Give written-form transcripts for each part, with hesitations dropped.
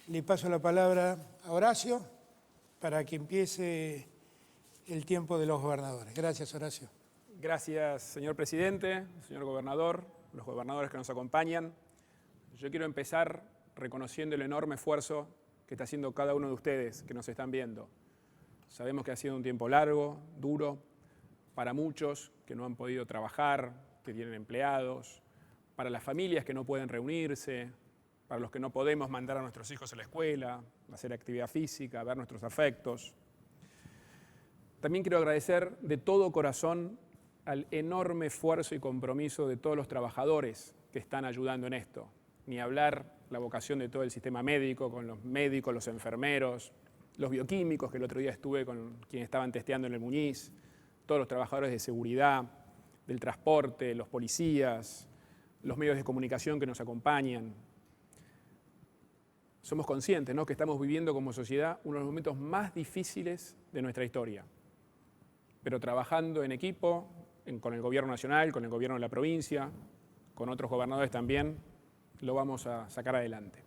Le paso la palabra a Horacio para que empiece el tiempo de los gobernadores. Gracias, Horacio. Gracias, señor presidente, señor gobernador, los gobernadores que nos acompañan. Yo quiero empezar reconociendo el enorme esfuerzo que está haciendo cada uno de ustedes que nos están viendo. Sabemos que ha sido un tiempo largo, duro, para muchos que no han podido trabajar, que tienen empleados, para las familias que no pueden reunirse, para los que no podemos mandar a nuestros hijos a la escuela, hacer actividad física, ver nuestros afectos. También quiero agradecer de todo corazón al enorme esfuerzo y compromiso de todos los trabajadores que están ayudando en esto. Ni hablar la vocación de todo el sistema médico, con los médicos, los enfermeros, los bioquímicos, que el otro día estuve con quienes estaban testeando en el Muñiz, todos los trabajadores de seguridad, del transporte, los policías, los medios de comunicación que nos acompañan. Somos conscientes, ¿no?, que estamos viviendo como sociedad uno de los momentos más difíciles de nuestra historia. Pero trabajando en equipo, con el gobierno nacional, con el gobierno de la provincia, con otros gobernadores también, lo vamos a sacar adelante.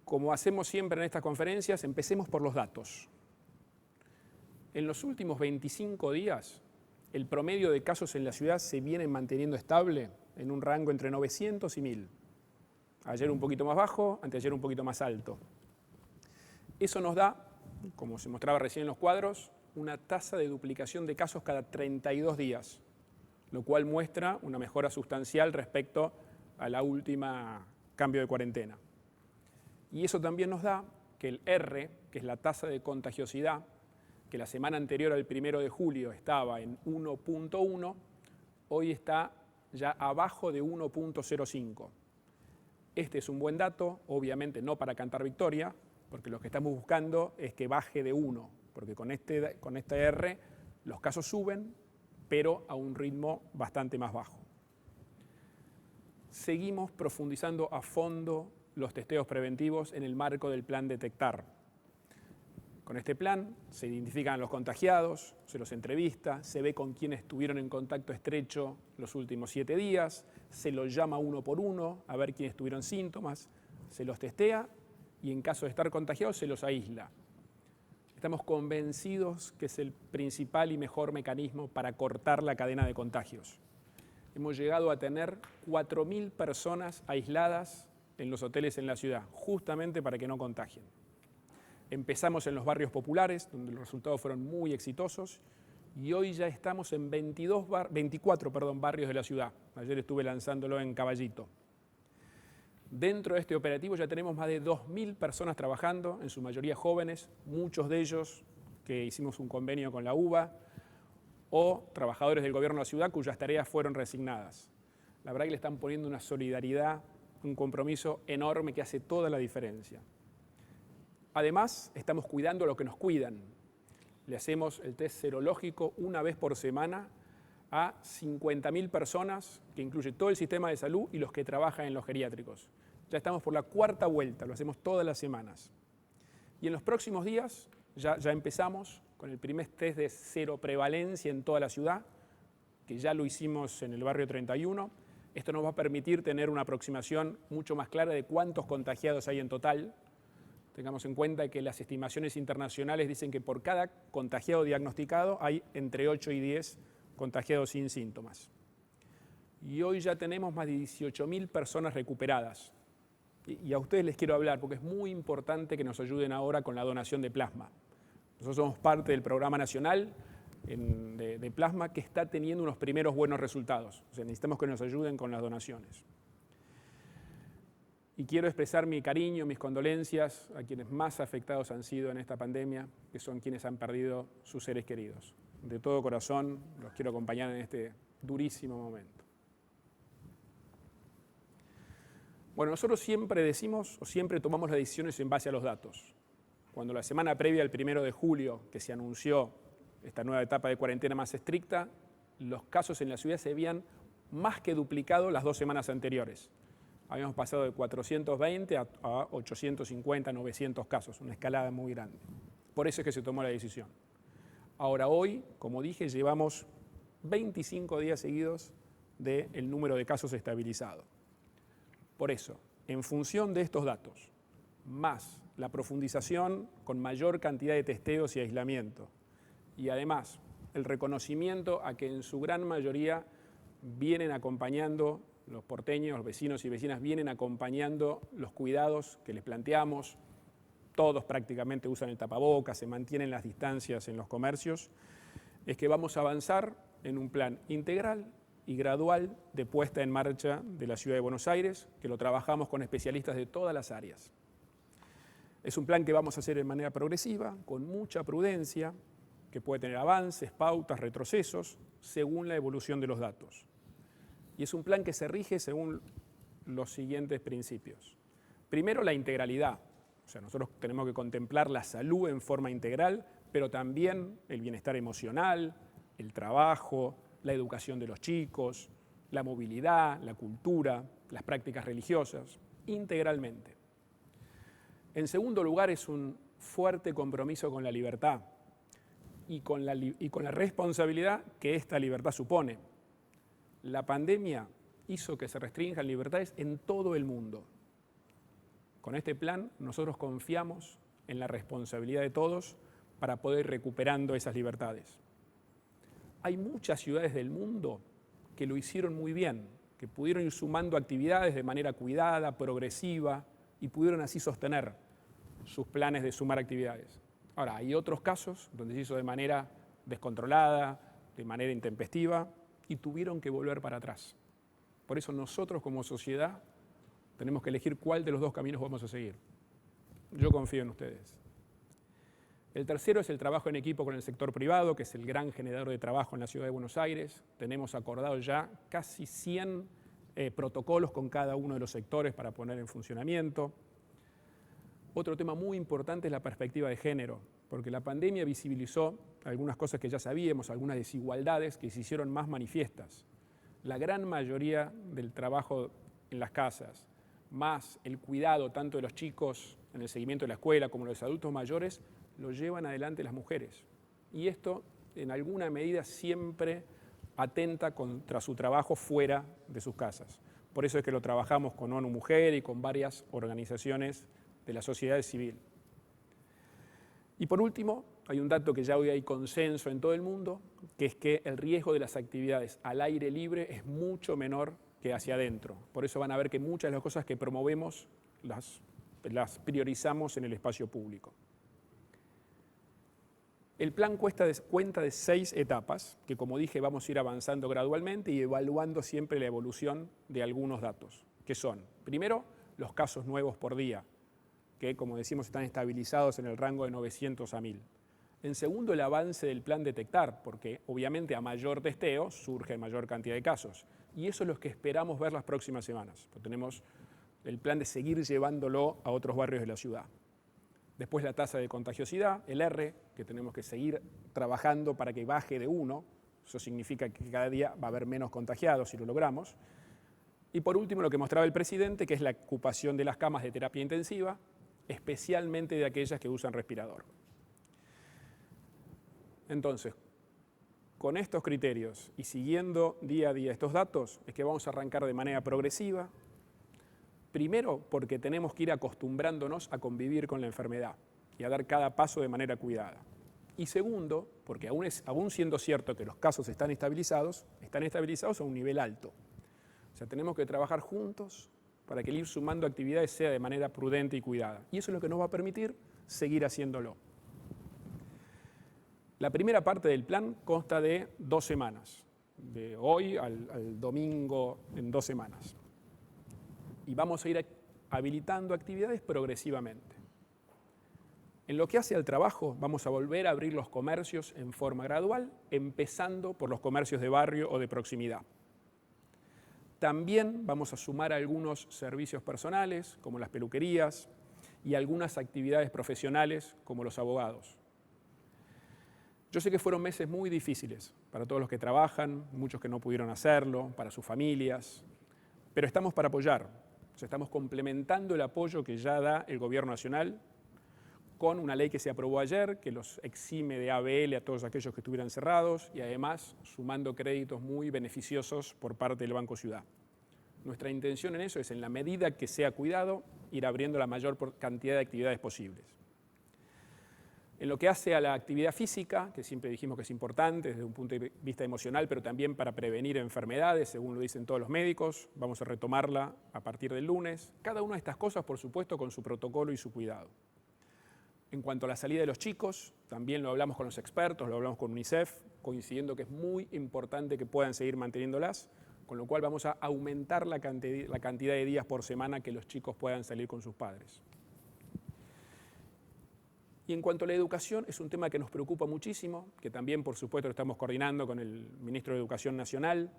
Como hacemos siempre en estas conferencias, empecemos por los datos. En los últimos 25 días, el promedio de casos en la ciudad se viene manteniendo estable en un rango entre 900 y 1000. Ayer un poquito más bajo, anteayer un poquito más alto. Eso nos da, como se mostraba recién en los cuadros, una tasa de duplicación de casos cada 32 días, lo cual muestra una mejora sustancial respecto a la última cambio de cuarentena. Y eso también nos da que el R, que es la tasa de contagiosidad, que la semana anterior al 1 de julio estaba en 1.1, hoy está ya abajo de 1.05. Este es un buen dato, obviamente no para cantar victoria, porque lo que estamos buscando es que baje de 1, porque con este R los casos suben, pero a un ritmo bastante más bajo. Seguimos profundizando a fondo los testeos preventivos en el marco del plan Detectar. Con este plan se identifican a los contagiados, se los entrevista, se ve con quiénes estuvieron en contacto estrecho los últimos 7 días, se los llama uno por uno a ver quiénes tuvieron síntomas, se los testea y en caso de estar contagiados se los aísla. Estamos convencidos que es el principal y mejor mecanismo para cortar la cadena de contagios. Hemos llegado a tener 4.000 personas aisladas en los hoteles en la ciudad, justamente para que no contagien. Empezamos en los barrios populares, donde los resultados fueron muy exitosos, y hoy ya estamos en 24 barrios de la ciudad. Ayer estuve lanzándolo en Caballito. Dentro de este operativo ya tenemos más de 2.000 personas trabajando, en su mayoría jóvenes, muchos de ellos que hicimos un convenio con la UBA, o trabajadores del gobierno de la ciudad cuyas tareas fueron resignadas. La verdad que le están poniendo una solidaridad, un compromiso enorme que hace toda la diferencia. Además, estamos cuidando a los que nos cuidan. Le hacemos el test serológico una vez por semana a 50.000 personas, que incluye todo el sistema de salud y los que trabajan en los geriátricos. Ya estamos por la 4ª vuelta, lo hacemos todas las semanas. Y en los próximos días ya empezamos con el primer test de cero prevalencia en toda la ciudad, que ya lo hicimos en el barrio 31. Esto nos va a permitir tener una aproximación mucho más clara de cuántos contagiados hay en total. Tengamos en cuenta que las estimaciones internacionales dicen que por cada contagiado diagnosticado hay entre 8 y 10 contagiados sin síntomas. Y hoy ya tenemos más de 18.000 personas recuperadas. Y a ustedes les quiero hablar porque es muy importante que nos ayuden ahora con la donación de plasma. Nosotros somos parte del programa nacional de plasma que está teniendo unos primeros buenos resultados. O sea, necesitamos que nos ayuden con las donaciones. Y quiero expresar mi cariño, mis condolencias a quienes más afectados han sido en esta pandemia, que son quienes han perdido sus seres queridos. De todo corazón los quiero acompañar en este durísimo momento. Bueno, nosotros siempre decimos o siempre tomamos las decisiones en base a los datos. Cuando la semana previa al 1 de julio, que se anunció esta nueva etapa de cuarentena más estricta, los casos en la ciudad se habían más que duplicado las 2 semanas anteriores. Habíamos pasado de 420 a 850, 900 casos, una escalada muy grande. Por eso es que se tomó la decisión. Ahora hoy, como dije, llevamos 25 días seguidos del número de casos estabilizado. Por eso, en función de estos datos, más la profundización con mayor cantidad de testeos y aislamiento, y además el reconocimiento a que en su gran mayoría vienen acompañando, los porteños, los vecinos y vecinas vienen acompañando los cuidados que les planteamos. Todos prácticamente usan el tapabocas, se mantienen las distancias en los comercios. Es que vamos a avanzar en un plan integral y gradual de puesta en marcha de la Ciudad de Buenos Aires, que lo trabajamos con especialistas de todas las áreas. Es un plan que vamos a hacer de manera progresiva, con mucha prudencia, que puede tener avances, pautas, retrocesos, según la evolución de los datos. Y es un plan que se rige según los siguientes principios. Primero, la integralidad. O sea, nosotros tenemos que contemplar la salud en forma integral, pero también el bienestar emocional, el trabajo, la educación de los chicos, la movilidad, la cultura, las prácticas religiosas, integralmente. En segundo lugar, es un fuerte compromiso con la libertad y con la responsabilidad que esta libertad supone. La pandemia hizo que se restrinjan libertades en todo el mundo. Con este plan nosotros confiamos en la responsabilidad de todos para poder ir recuperando esas libertades. Hay muchas ciudades del mundo que lo hicieron muy bien, que pudieron ir sumando actividades de manera cuidada, progresiva, y pudieron así sostener sus planes de sumar actividades. Ahora, hay otros casos donde se hizo de manera descontrolada, de manera intempestiva, y tuvieron que volver para atrás. Por eso nosotros como sociedad tenemos que elegir cuál de los dos caminos vamos a seguir. Yo confío en ustedes. El tercero es el trabajo en equipo con el sector privado, que es el gran generador de trabajo en la Ciudad de Buenos Aires. Tenemos acordado ya casi 100 protocolos con cada uno de los sectores para poner en funcionamiento. Otro tema muy importante es la perspectiva de género, porque la pandemia visibilizó algunas cosas que ya sabíamos, algunas desigualdades que se hicieron más manifiestas. La gran mayoría del trabajo en las casas, más el cuidado tanto de los chicos en el seguimiento de la escuela como de los adultos mayores, lo llevan adelante las mujeres. Y esto, en alguna medida, siempre atenta contra su trabajo fuera de sus casas. Por eso es que lo trabajamos con ONU Mujer y con varias organizaciones de la sociedad civil. Y por último, hay un dato que ya hoy hay consenso en todo el mundo, que es que el riesgo de las actividades al aire libre es mucho menor que hacia adentro. Por eso van a ver que muchas de las cosas que promovemos las priorizamos en el espacio público. El plan cuenta de 6 etapas, que como dije vamos a ir avanzando gradualmente y evaluando siempre la evolución de algunos datos, que son, primero, los casos nuevos por día, que como decimos están estabilizados en el rango de 900 a 1000. En segundo, el avance del plan detectar, porque obviamente a mayor testeo surge mayor cantidad de casos. Y eso es lo que esperamos ver las próximas semanas. Pues tenemos el plan de seguir llevándolo a otros barrios de la ciudad. Después la tasa de contagiosidad, el R, que tenemos que seguir trabajando para que baje de 1. Eso significa que cada día va a haber menos contagiados si lo logramos. Y por último, lo que mostraba el presidente, que es la ocupación de las camas de terapia intensiva, especialmente de aquellas que usan respirador. Entonces, con estos criterios y siguiendo día a día estos datos, es que vamos a arrancar de manera progresiva. Primero, porque tenemos que ir acostumbrándonos a convivir con la enfermedad y a dar cada paso de manera cuidada. Y segundo, porque aún siendo cierto que los casos están estabilizados a un nivel alto. O sea, tenemos que trabajar juntos para que el ir sumando actividades sea de manera prudente y cuidada. Y eso es lo que nos va a permitir seguir haciéndolo. La primera parte del plan consta de 2 semanas, de hoy al domingo en 2 semanas. Y vamos a ir habilitando actividades progresivamente. En lo que hace al trabajo, vamos a volver a abrir los comercios en forma gradual, empezando por los comercios de barrio o de proximidad. También vamos a sumar algunos servicios personales, como las peluquerías, y algunas actividades profesionales, como los abogados. Yo sé que fueron meses muy difíciles para todos los que trabajan, muchos que no pudieron hacerlo, para sus familias, pero estamos para apoyar. O sea, estamos complementando el apoyo que ya da el Gobierno Nacional con una ley que se aprobó ayer, que los exime de ABL a todos aquellos que estuvieran cerrados y además sumando créditos muy beneficiosos por parte del Banco Ciudad. Nuestra intención en eso es, en la medida que sea cuidado, ir abriendo la mayor cantidad de actividades posibles. En lo que hace a la actividad física, que siempre dijimos que es importante desde un punto de vista emocional, pero también para prevenir enfermedades, según lo dicen todos los médicos, vamos a retomarla a partir del lunes. Cada una de estas cosas, por supuesto, con su protocolo y su cuidado. En cuanto a la salida de los chicos, también lo hablamos con los expertos, lo hablamos con UNICEF, coincidiendo que es muy importante que puedan seguir manteniéndolas, con lo cual vamos a aumentar la cantidad de días por semana que los chicos puedan salir con sus padres. Y en cuanto a la educación, es un tema que nos preocupa muchísimo, que también, por supuesto, lo estamos coordinando con el Ministro de Educación Nacional.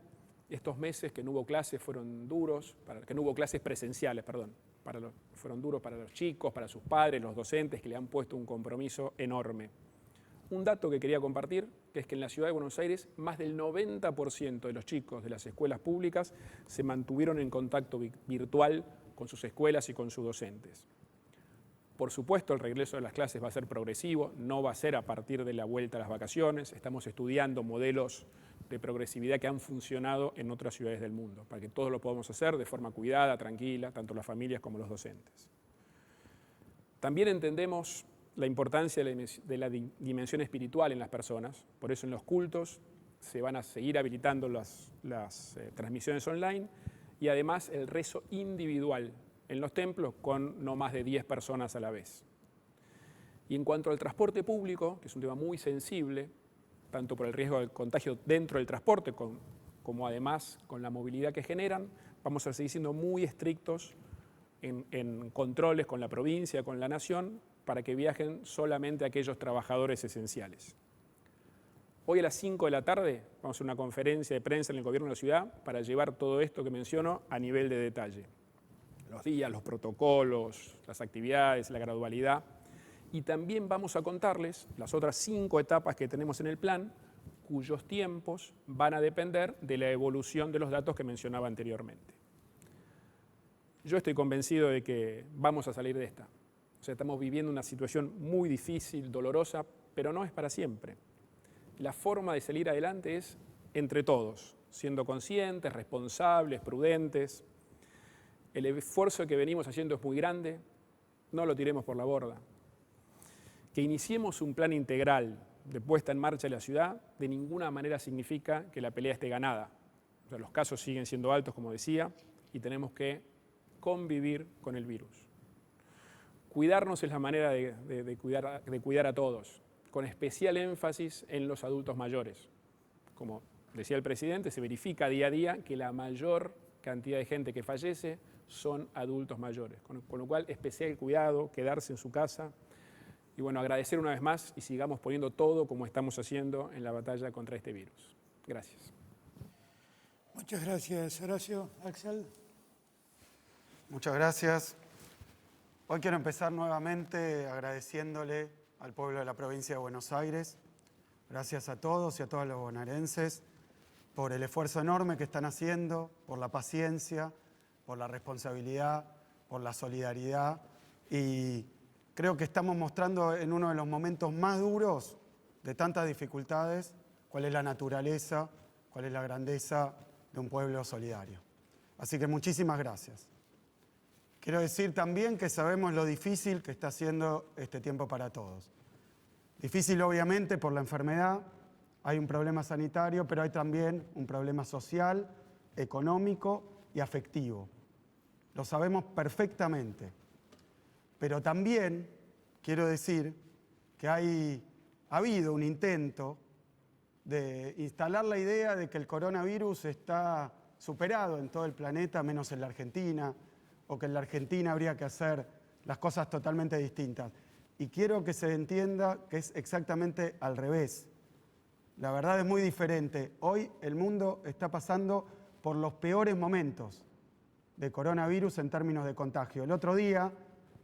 Estos meses que no hubo clases fueron duros, que no hubo clases presenciales, fueron duros para los chicos, para sus padres, los docentes, que le han puesto un compromiso enorme. Un dato que quería compartir, que es que en la Ciudad de Buenos Aires, más del 90% de los chicos de las escuelas públicas se mantuvieron en contacto virtual con sus escuelas y con sus docentes. Por supuesto, el regreso de las clases va a ser progresivo, no va a ser a partir de la vuelta a las vacaciones. Estamos estudiando modelos de progresividad que han funcionado en otras ciudades del mundo, para que todos lo podamos hacer de forma cuidada, tranquila, tanto las familias como los docentes. También entendemos la importancia de la dimensión espiritual en las personas, por eso en los cultos se van a seguir habilitando las transmisiones online y además el rezo individual en los templos con no más de 10 personas a la vez. Y en cuanto al transporte público, que es un tema muy sensible, tanto por el riesgo del contagio dentro del transporte como además con la movilidad que generan, vamos a seguir siendo muy estrictos en controles con la provincia, con la nación, para que viajen solamente aquellos trabajadores esenciales. Hoy a las 5 de la tarde vamos a hacer una conferencia de prensa en el gobierno de la ciudad para llevar todo esto que menciono a nivel de detalle. Los días, los protocolos, las actividades, la gradualidad. Y también vamos a contarles las otras 5 etapas que tenemos en el plan, cuyos tiempos van a depender de la evolución de los datos que mencionaba anteriormente. Yo estoy convencido de que vamos a salir de esta. O sea, estamos viviendo una situación muy difícil, dolorosa, pero no es para siempre. La forma de salir adelante es entre todos, siendo conscientes, responsables, prudentes. El esfuerzo que venimos haciendo es muy grande, no lo tiremos por la borda. Que iniciemos un plan integral de puesta en marcha de la ciudad de ninguna manera significa que la pelea esté ganada. O sea, los casos siguen siendo altos, como decía, y tenemos que convivir con el virus. Cuidarnos es la manera de cuidar a todos, con especial énfasis en los adultos mayores. Como decía el presidente, se verifica día a día que la mayor cantidad de gente que fallece son adultos mayores, con lo cual especial cuidado, quedarse en su casa y bueno, agradecer una vez más y sigamos poniendo todo como estamos haciendo en la batalla contra este virus. Gracias. Muchas gracias, Horacio. Axel. Muchas gracias. Hoy quiero empezar nuevamente agradeciéndole al pueblo de la provincia de Buenos Aires. Gracias a todos y a todos los bonaerenses por el esfuerzo enorme que están haciendo, por la paciencia, por la responsabilidad, por la solidaridad. Y creo que estamos mostrando en uno de los momentos más duros de tantas dificultades cuál es la naturaleza, cuál es la grandeza de un pueblo solidario. Así que muchísimas gracias. Quiero decir también que sabemos lo difícil que está siendo este tiempo para todos. Difícil obviamente por la enfermedad, hay un problema sanitario, pero hay también un problema social, económico y afectivo. Lo sabemos perfectamente. Pero también quiero decir que ha habido un intento de instalar la idea de que el coronavirus está superado en todo el planeta, menos en la Argentina, o que en la Argentina habría que hacer las cosas totalmente distintas. Y quiero que se entienda que es exactamente al revés. La verdad es muy diferente. Hoy el mundo está pasando por los peores momentos de coronavirus en términos de contagio. El otro día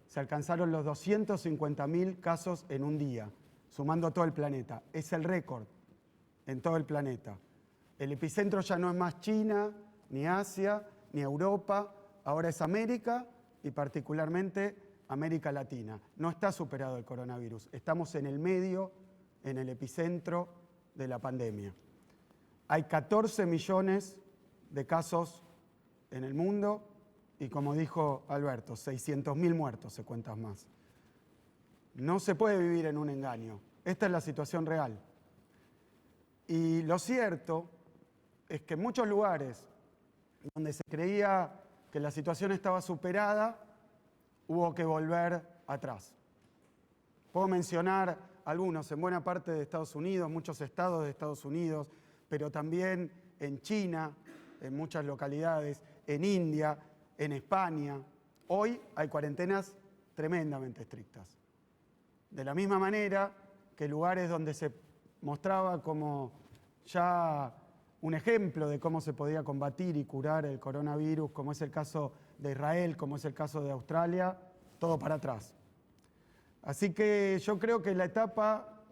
se alcanzaron los 250.000 casos en un día, sumando todo el planeta. Es el récord en todo el planeta. El epicentro ya no es más China, ni Asia, ni Europa, ahora es América y particularmente América Latina. No está superado el coronavirus, estamos en el medio, en el epicentro de la pandemia. Hay 14 millones de casos en el mundo y, como dijo Alberto, 600.000 muertos, se cuentan más. No se puede vivir en un engaño. Esta es la situación real. Y lo cierto es que en muchos lugares donde se creía que la situación estaba superada, hubo que volver atrás. Puedo mencionar algunos en buena parte de Estados Unidos, muchos estados de Estados Unidos, pero también en China, en muchas localidades, en India, en España. Hoy hay cuarentenas tremendamente estrictas. De la misma manera que lugares donde se mostraba como ya un ejemplo de cómo se podía combatir y curar el coronavirus, como es el caso de Israel, como es el caso de Australia, todo para atrás. Así que yo creo que la etapa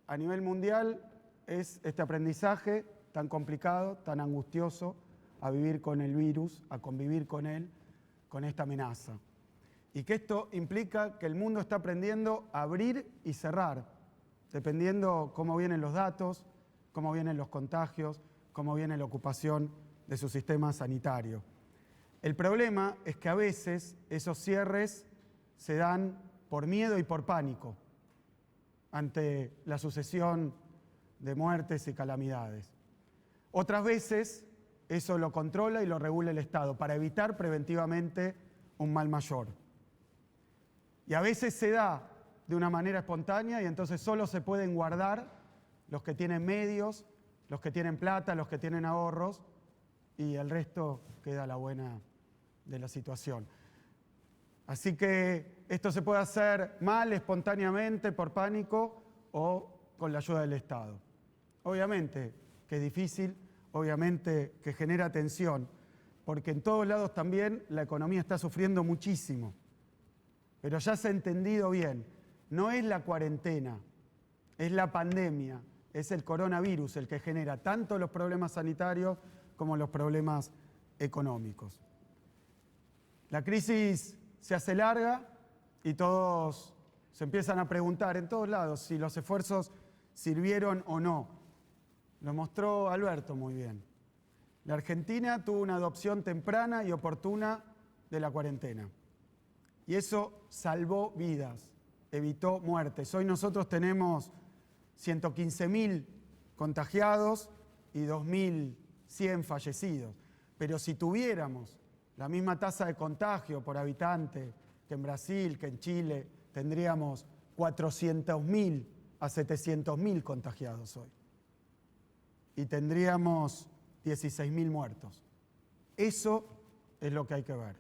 a nivel mundial es este aprendizaje tan complicado, tan angustioso, a vivir con el virus, a convivir con él, con esta amenaza. Y que esto implica que el mundo está aprendiendo a abrir y cerrar, dependiendo cómo vienen los datos, cómo vienen los contagios, cómo viene la ocupación de su sistema sanitario. El problema es que a veces esos cierres se dan por miedo y por pánico ante la sucesión de muertes y calamidades. Otras veces eso lo controla y lo regula el Estado para evitar preventivamente un mal mayor. Y a veces se da de una manera espontánea y entonces solo se pueden guardar los que tienen medios, los que tienen plata, los que tienen ahorros, y el resto queda a la buena de la situación. Así que esto se puede hacer mal, espontáneamente, por pánico o con la ayuda del Estado. Obviamente que es difícil, obviamente que genera tensión, porque en todos lados también la economía está sufriendo muchísimo. Pero ya se ha entendido bien, no es la cuarentena, es la pandemia, es el coronavirus el que genera tanto los problemas sanitarios como los problemas económicos. La crisis se hace larga y todos se empiezan a preguntar en todos lados si los esfuerzos sirvieron o no. Lo mostró Alberto muy bien. La Argentina tuvo una adopción temprana y oportuna de la cuarentena. Y eso salvó vidas, evitó muertes. Hoy nosotros tenemos 115.000 contagiados y 2.100 fallecidos. Pero si tuviéramos la misma tasa de contagio por habitante que en Brasil, que en Chile, tendríamos 400.000 a 700.000 contagiados hoy. Y tendríamos 16.000 muertos. Eso es lo que hay que ver.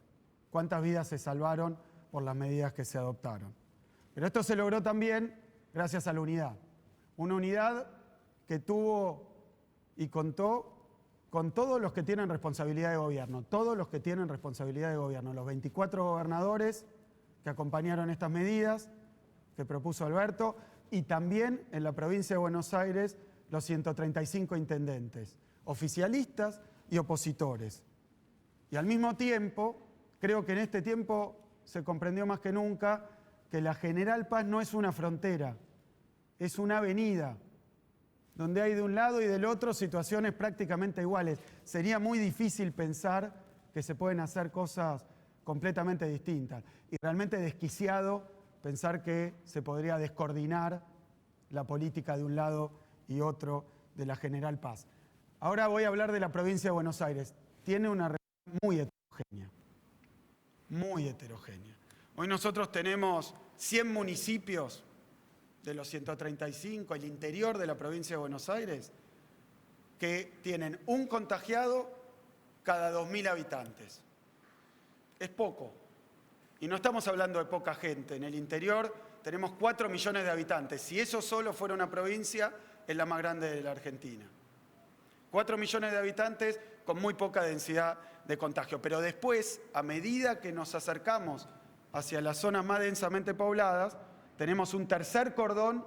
¿Cuántas vidas se salvaron por las medidas que se adoptaron? Pero esto se logró también gracias a la unidad. Una unidad que tuvo y contó con todos los que tienen responsabilidad de gobierno, todos los que tienen responsabilidad de gobierno, los 24 gobernadores que acompañaron estas medidas que propuso Alberto, y también en la provincia de Buenos Aires los 135 intendentes, oficialistas y opositores. Y al mismo tiempo, creo que en este tiempo se comprendió más que nunca que la General Paz no es una frontera, es una avenida, donde hay de un lado y del otro situaciones prácticamente iguales. Sería muy difícil pensar que se pueden hacer cosas completamente distintas. Y realmente desquiciado pensar que se podría descoordinar la política de un lado y otro de la General Paz. Ahora voy a hablar de la provincia de Buenos Aires. Tiene una realidad muy heterogénea, muy heterogénea. Hoy nosotros tenemos 100 municipios de los 135, el interior de la provincia de Buenos Aires, que tienen un contagiado cada 2.000 habitantes. Es poco. Y no estamos hablando de poca gente. En el interior tenemos 4 millones de habitantes. Si eso solo fuera una provincia, es la más grande de la Argentina. 4 millones de habitantes con muy poca densidad de contagio. Pero después, a medida que nos acercamos hacia las zonas más densamente pobladas, tenemos un tercer cordón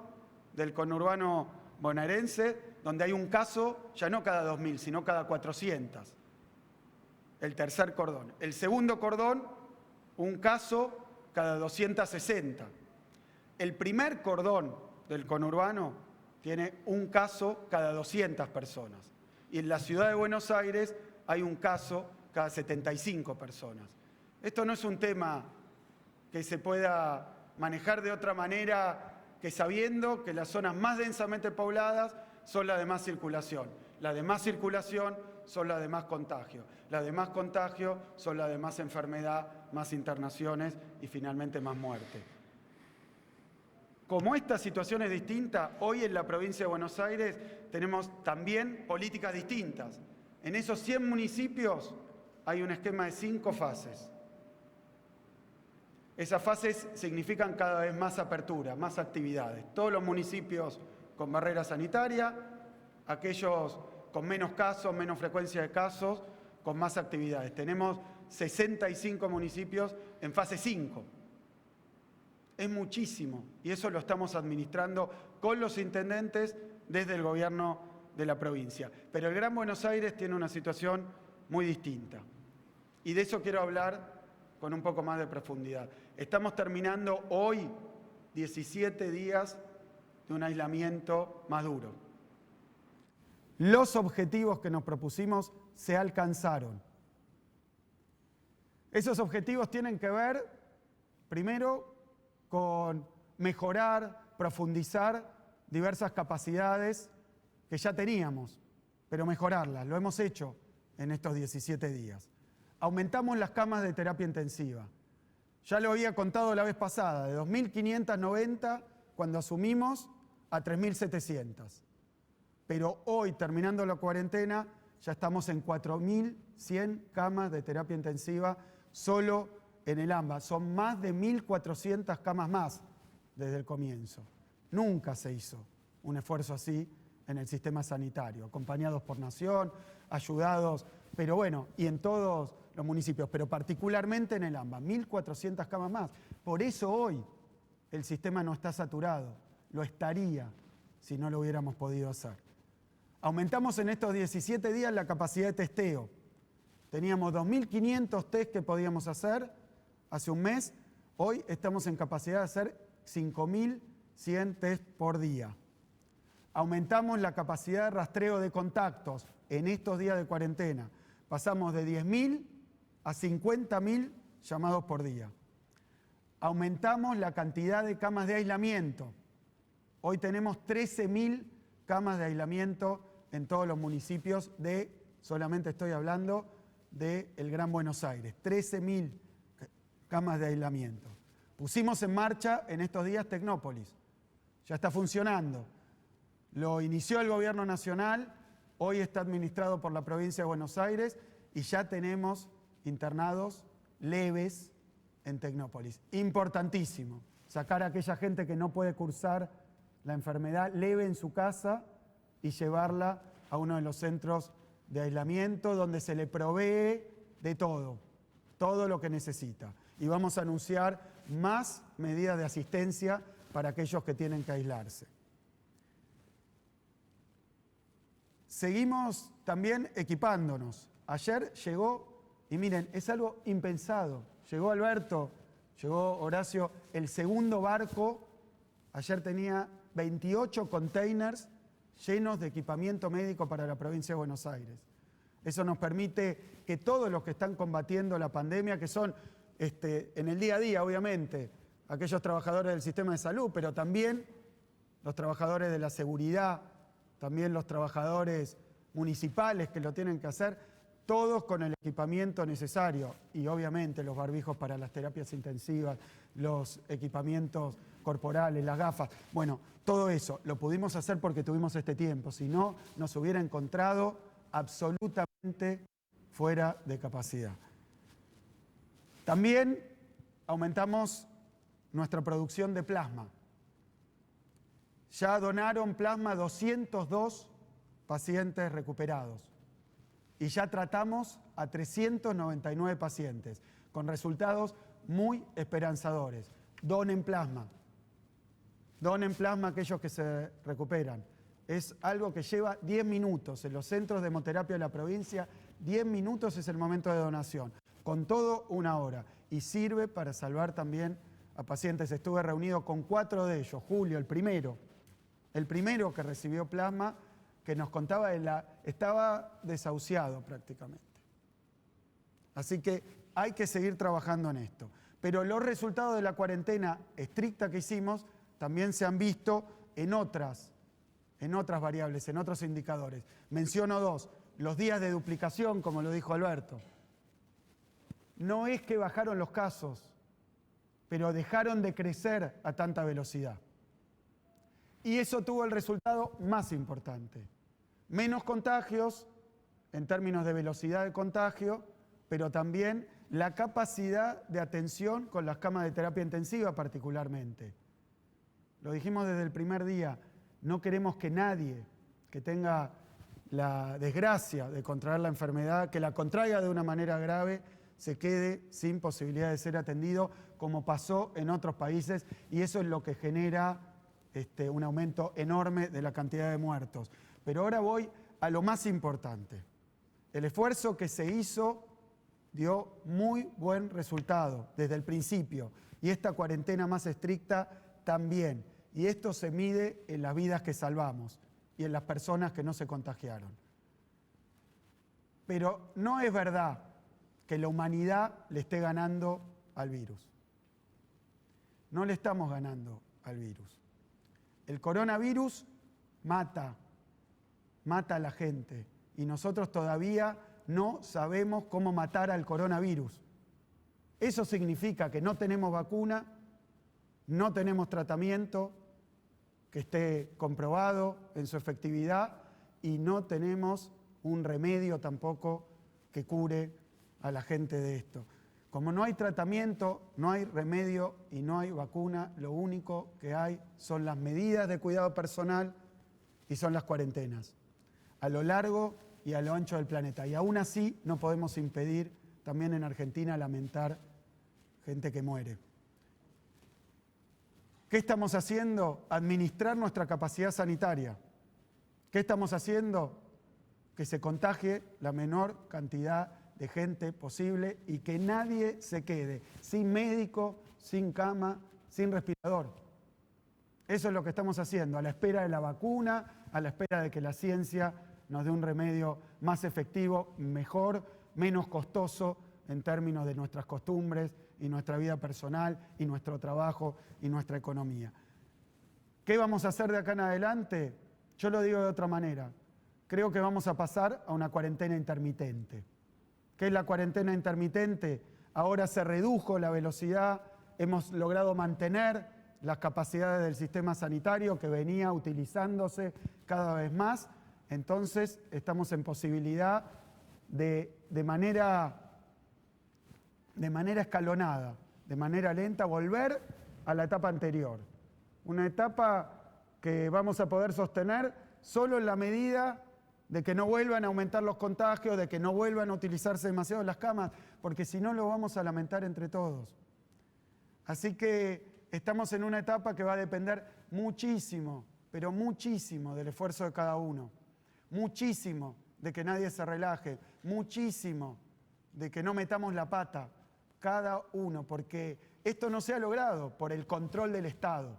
del conurbano bonaerense, donde hay un caso ya no cada 2.000, sino cada 400. El tercer cordón. El segundo cordón, un caso cada 260. El primer cordón del conurbano tiene un caso cada 200 personas. Y en la ciudad de Buenos Aires hay un caso cada 75 personas. Esto no es un tema que se pueda manejar de otra manera que sabiendo que las zonas más densamente pobladas son las de más circulación. Las de más circulación son las de más contagio. Las de más contagio son las de más enfermedad, más internaciones y finalmente más muerte. Como esta situación es distinta, hoy en la provincia de Buenos Aires tenemos también políticas distintas. En esos 100 municipios hay un esquema de 5 fases. Esas fases significan cada vez más apertura, más actividades. Todos los municipios con barrera sanitaria, aquellos con menos casos, menos frecuencia de casos, con más actividades. Tenemos 65 municipios en fase 5. Es muchísimo y eso lo estamos administrando con los intendentes desde el gobierno de la provincia. Pero el Gran Buenos Aires tiene una situación muy distinta y de eso quiero hablar con un poco más de profundidad. Estamos terminando hoy 17 días de un aislamiento más duro. Los objetivos que nos propusimos se alcanzaron. Esos objetivos tienen que ver, primero, con mejorar, profundizar diversas capacidades que ya teníamos, pero mejorarlas. Lo hemos hecho en estos 17 días. Aumentamos las camas de terapia intensiva. Ya lo había contado la vez pasada, de 2.590 cuando asumimos a 3.700. Pero hoy, terminando la cuarentena, ya estamos en 4.100 camas de terapia intensiva solo en el AMBA. Son más de 1.400 camas más desde el comienzo. Nunca se hizo un esfuerzo así en el sistema sanitario, acompañados por Nación, ayudados, pero bueno, y en todos los municipios, pero particularmente en el AMBA, 1.400 camas más. Por eso hoy el sistema no está saturado, lo estaría si no lo hubiéramos podido hacer. Aumentamos en estos 17 días la capacidad de testeo. Teníamos 2.500 test que podíamos hacer hace un mes, hoy estamos en capacidad de hacer 5.100 test por día. Aumentamos la capacidad de rastreo de contactos en estos días de cuarentena. Pasamos de 10.000 a 50.000 llamados por día. Aumentamos la cantidad de camas de aislamiento. Hoy tenemos 13.000 camas de aislamiento en todos los municipios solamente estoy hablando del Gran Buenos Aires, 13.000 camas de aislamiento. Pusimos en marcha en estos días Tecnópolis, ya está funcionando. Lo inició el Gobierno Nacional, hoy está administrado por la provincia de Buenos Aires y ya tenemos internados leves en Tecnópolis. Importantísimo, sacar a aquella gente que no puede cursar la enfermedad leve en su casa y llevarla a uno de los centros de aislamiento donde se le provee de todo lo que necesita. Y vamos a anunciar más medidas de asistencia para aquellos que tienen que aislarse. Seguimos también equipándonos. Ayer llegó, y miren, es algo impensado, llegó Alberto, llegó Horacio, el segundo barco, ayer tenía 28 containers llenos de equipamiento médico para la provincia de Buenos Aires. Eso nos permite que todos los que están combatiendo la pandemia, que son en el día a día, obviamente, aquellos trabajadores del sistema de salud, pero también los trabajadores de la seguridad, también los trabajadores municipales que lo tienen que hacer, todos con el equipamiento necesario y obviamente los barbijos para las terapias intensivas, los equipamientos corporales, las gafas. Bueno, todo eso lo pudimos hacer porque tuvimos este tiempo, si no nos hubiera encontrado absolutamente fuera de capacidad. También aumentamos nuestra producción de plasma. Ya donaron plasma 202 pacientes recuperados y ya tratamos a 399 pacientes con resultados muy esperanzadores. Donen plasma aquellos que se recuperan. Es algo que lleva 10 minutos. En los centros de hemoterapia de la provincia, 10 minutos es el momento de donación. Con todo, 1 hora. Y sirve para salvar también a pacientes. Estuve reunido con 4 de ellos. Julio, el primero que recibió plasma, que nos contaba, estaba desahuciado prácticamente. Así que hay que seguir trabajando en esto. Pero los resultados de la cuarentena estricta que hicimos también se han visto en otras variables, en otros indicadores. Menciono dos. Los días de duplicación, como lo dijo Alberto. No es que bajaron los casos, pero dejaron de crecer a tanta velocidad. Y eso tuvo el resultado más importante. Menos contagios en términos de velocidad de contagio, pero también la capacidad de atención con las camas de terapia intensiva particularmente. Lo dijimos desde el primer día, no queremos que nadie que tenga la desgracia de contraer la enfermedad, que la contraiga de una manera grave, se quede sin posibilidad de ser atendido, como pasó en otros países, y eso es lo que genera un aumento enorme de la cantidad de muertos. Pero ahora voy a lo más importante. El esfuerzo que se hizo dio muy buen resultado desde el principio, y esta cuarentena más estricta también. Y esto se mide en las vidas que salvamos y en las personas que no se contagiaron. Pero no es verdad que la humanidad le esté ganando al virus. No le estamos ganando al virus. El coronavirus mata a la gente y nosotros todavía no sabemos cómo matar al coronavirus. Eso significa que no tenemos vacuna, no tenemos tratamiento que esté comprobado en su efectividad y no tenemos un remedio tampoco que cure a la gente de esto. Como no hay tratamiento, no hay remedio y no hay vacuna, lo único que hay son las medidas de cuidado personal y son las cuarentenas, a lo largo y a lo ancho del planeta. Y aún así no podemos impedir también en Argentina lamentar gente que muere. ¿Qué estamos haciendo? Administrar nuestra capacidad sanitaria. ¿Qué estamos haciendo? Que se contagie la menor cantidad de gente posible y que nadie se quede sin médico, sin cama, sin respirador. Eso es lo que estamos haciendo, a la espera de la vacuna, a la espera de que la ciencia nos dé un remedio más efectivo, mejor, menos costoso en términos de nuestras costumbres y nuestra vida personal y nuestro trabajo y nuestra economía. ¿Qué vamos a hacer de acá en adelante? Yo lo digo de otra manera. Creo que vamos a pasar a una cuarentena intermitente. ¿Qué es la cuarentena intermitente? Ahora se redujo la velocidad, hemos logrado mantener las capacidades del sistema sanitario que venía utilizándose cada vez más, entonces estamos en posibilidad de manera escalonada, de manera lenta, volver a la etapa anterior. Una etapa que vamos a poder sostener solo en la medida de que no vuelvan a aumentar los contagios, de que no vuelvan a utilizarse demasiado las camas, porque si no lo vamos a lamentar entre todos. Así que estamos en una etapa que va a depender muchísimo, pero muchísimo del esfuerzo de cada uno, muchísimo de que nadie se relaje, muchísimo de que no metamos la pata, cada uno, porque esto no se ha logrado por el control del Estado.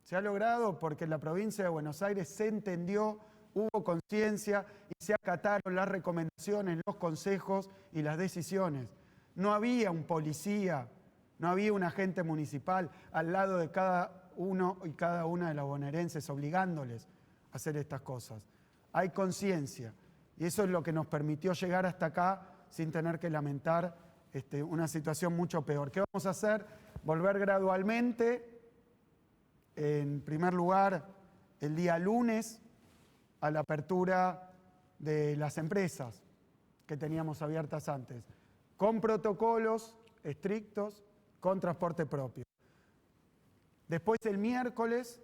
Se ha logrado porque en la provincia de Buenos Aires se entendió, hubo conciencia y se acataron las recomendaciones, los consejos y las decisiones. No había un policía, no había un agente municipal al lado de cada uno y cada una de los bonaerenses obligándoles a hacer estas cosas. Hay conciencia y eso es lo que nos permitió llegar hasta acá sin tener que lamentar una situación mucho peor. ¿Qué vamos a hacer? Volver gradualmente, en primer lugar, el día lunes, a la apertura de las empresas que teníamos abiertas antes, con protocolos estrictos, con transporte propio. Después, el miércoles,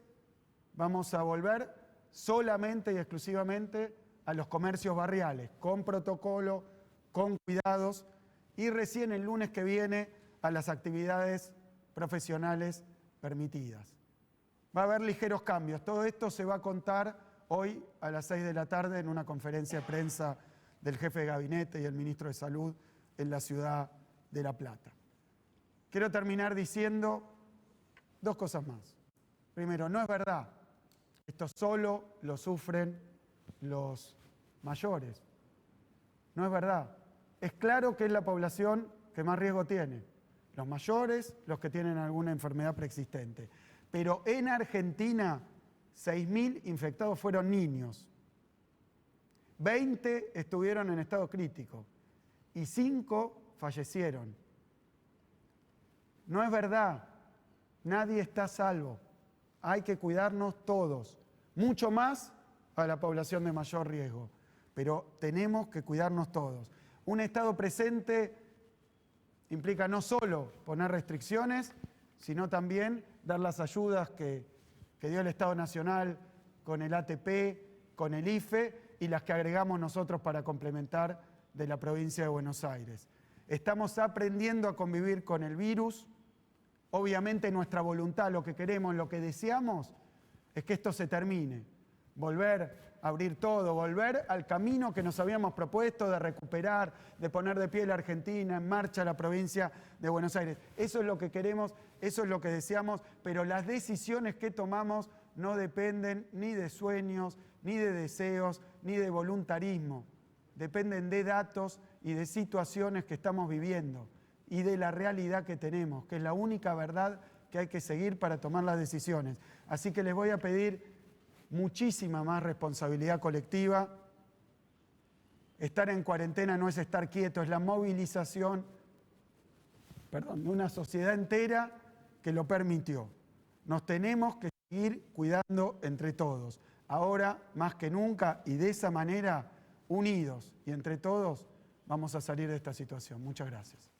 vamos a volver solamente y exclusivamente a los comercios barriales, con protocolo, con cuidados, y recién el lunes que viene a las actividades profesionales permitidas. Va a haber ligeros cambios. Todo esto se va a contar hoy a las 6 de la tarde en una conferencia de prensa del jefe de gabinete y el ministro de Salud en la ciudad de La Plata. Quiero terminar diciendo dos cosas más. Primero, no es verdad. Esto solo lo sufren los mayores. No es verdad. es claro que es la población que más riesgo tiene. Los mayores, los que tienen alguna enfermedad preexistente. Pero en Argentina, 6.000 infectados fueron niños. 20 estuvieron en estado crítico y 5 fallecieron. No es verdad, nadie está a salvo. Hay que cuidarnos todos, mucho más a la población de mayor riesgo, pero tenemos que cuidarnos todos. Un estado presente implica no solo poner restricciones, sino también dar las ayudas que dio el Estado Nacional con el ATP, con el IFE y las que agregamos nosotros para complementar de la provincia de Buenos Aires. Estamos aprendiendo a convivir con el virus. Obviamente nuestra voluntad, lo que queremos, lo que deseamos, es que esto se termine. Volver a abrir todo, volver al camino que nos habíamos propuesto de recuperar, de poner de pie la Argentina, en marcha la provincia de Buenos Aires. Eso es lo que queremos, eso es lo que deseamos, pero las decisiones que tomamos no dependen ni de sueños, ni de deseos, ni de voluntarismo. Dependen de datos y de situaciones que estamos viviendo y de la realidad que tenemos, que es la única verdad que hay que seguir para tomar las decisiones. Así que les voy a pedir muchísima más responsabilidad colectiva. Estar en cuarentena no es estar quieto, es la movilización, de una sociedad entera que lo permitió. Nos tenemos que seguir cuidando entre todos, ahora más que nunca, y de esa manera, unidos y entre todos, vamos a salir de esta situación. Muchas gracias.